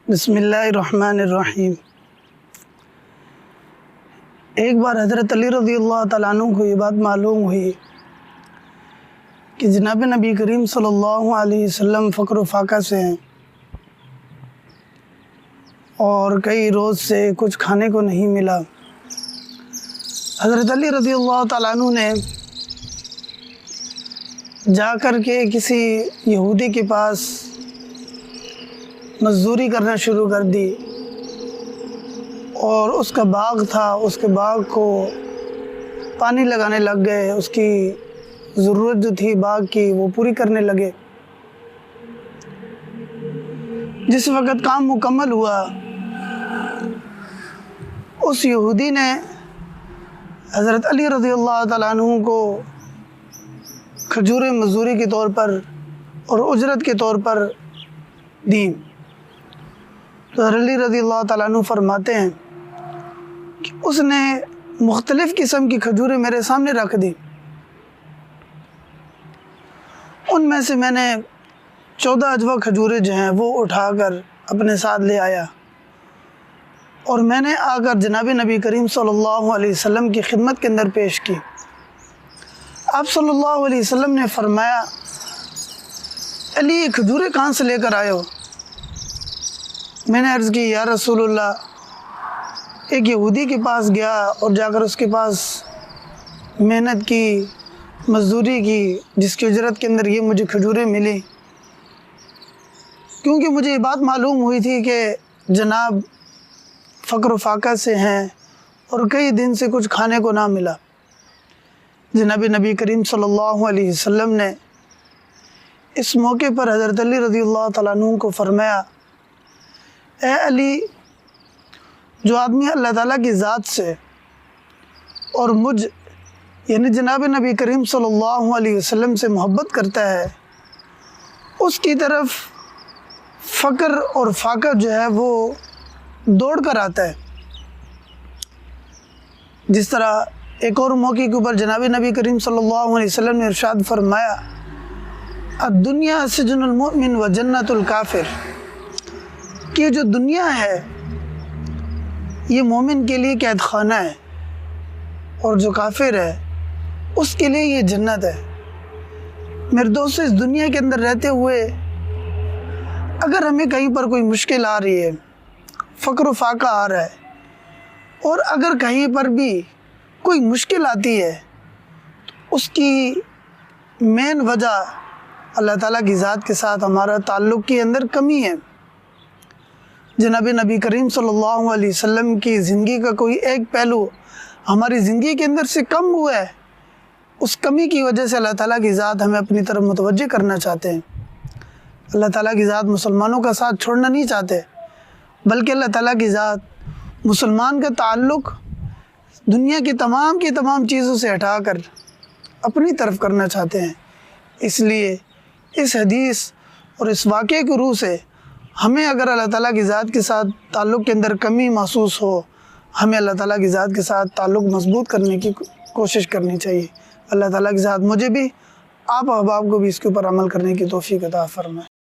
بسم اللہ الرحمن الرحیم۔ ایک بار حضرت علی رضی اللہ تعالیٰ عنہ کو یہ بات معلوم ہوئی کہ جناب نبی کریم صلی اللہ علیہ وسلم فقر و فاقہ سے ہیں اور کئی روز سے کچھ کھانے کو نہیں ملا۔ حضرت علی رضی اللہ تعالیٰ عنہ نے جا کر کے کسی یہودی کے پاس مزدوری کرنا شروع کر دی اور اس کا باغ تھا، اس کے باغ کو پانی لگانے لگ گئے، اس کی ضرورت جو تھی باغ کی وہ پوری کرنے لگے۔ جس وقت کام مکمل ہوا، اس یہودی نے حضرت علی رضی اللہ تعالیٰ عنہ کو کھجوریں مزدوری کے طور پر اور اجرت کے طور پر دیں۔ تو حضرت علی رضی اللہ تعالیٰ عنہ فرماتے ہیں کہ اس نے مختلف قسم کی کھجوریں میرے سامنے رکھ دی۔ ان میں سے میں نے 14 اجوا کھجوریں جو ہیں وہ اٹھا کر اپنے ساتھ لے آیا اور میں نے آ کر جناب نبی کریم صلی اللہ علیہ وسلم کی خدمت کے اندر پیش کی۔ آپ صلی اللہ علیہ وسلم نے فرمایا، علی یہ کھجوریں کہاں سے لے کر آئے ہو؟ میں نے عرض کی، یا رسول اللہ، ایک یہودی کے پاس گیا اور جا کر اس کے پاس محنت کی، مزدوری کی، جس کی اجرت کے اندر یہ مجھے کھجوریں ملی، کیونکہ مجھے یہ بات معلوم ہوئی تھی کہ جناب فقر و فاقہ سے ہیں اور کئی دن سے کچھ کھانے کو نہ ملا۔ جناب نبی کریم صلی اللہ علیہ وسلم نے اس موقع پر حضرت علی رضی اللہ تعالیٰ عنہ کو فرمایا، اے علی، جو آدمی اللہ تعالیٰ کی ذات سے اور مجھ یعنی جناب نبی کریم صلی اللہ علیہ وسلم سے محبت کرتا ہے، اس کی طرف فقر اور فاقہ جو ہے وہ دوڑ کر آتا ہے۔ جس طرح ایک اور موقع کے اوپر جناب نبی کریم صلی اللہ علیہ وسلم نے ارشاد فرمایا، الدنیا سجن المؤمن و جنت الکافر، کہ جو دنیا ہے یہ مومن کے لیے قید خانہ ہے اور جو کافر ہے اس کے لیے یہ جنت ہے۔ میرے دوست، اس دنیا کے اندر رہتے ہوئے اگر ہمیں کہیں پر کوئی مشکل آ رہی ہے، فقر و فاقہ آ رہا ہے، اور اگر کہیں پر بھی کوئی مشکل آتی ہے تو اس کی مین وجہ اللہ تعالیٰ کی ذات کے ساتھ ہمارا تعلق کے اندر کمی ہے۔ جناب نبی کریم صلی اللہ علیہ وسلم کی زندگی کا کوئی ایک پہلو ہماری زندگی کے اندر سے کم ہوا ہے، اس کمی کی وجہ سے اللہ تعالیٰ کی ذات ہمیں اپنی طرف متوجہ کرنا چاہتے ہیں۔ اللہ تعالیٰ کی ذات مسلمانوں کا ساتھ چھوڑنا نہیں چاہتے، بلکہ اللہ تعالیٰ کی ذات مسلمان کا تعلق دنیا کی تمام چیزوں سے ہٹا کر اپنی طرف کرنا چاہتے ہیں۔ اس لیے اس حدیث اور اس واقعے کی روح سے ہمیں اگر اللہ تعالیٰ کی ذات کے ساتھ تعلق کے اندر کمی محسوس ہو، ہمیں اللہ تعالیٰ کی ذات کے ساتھ تعلق مضبوط کرنے کی کوشش کرنی چاہیے۔ اللہ تعالیٰ کی ذات مجھے بھی، آپ احباب کو بھی اس کے اوپر عمل کرنے کی توفیق عطا فرمائے۔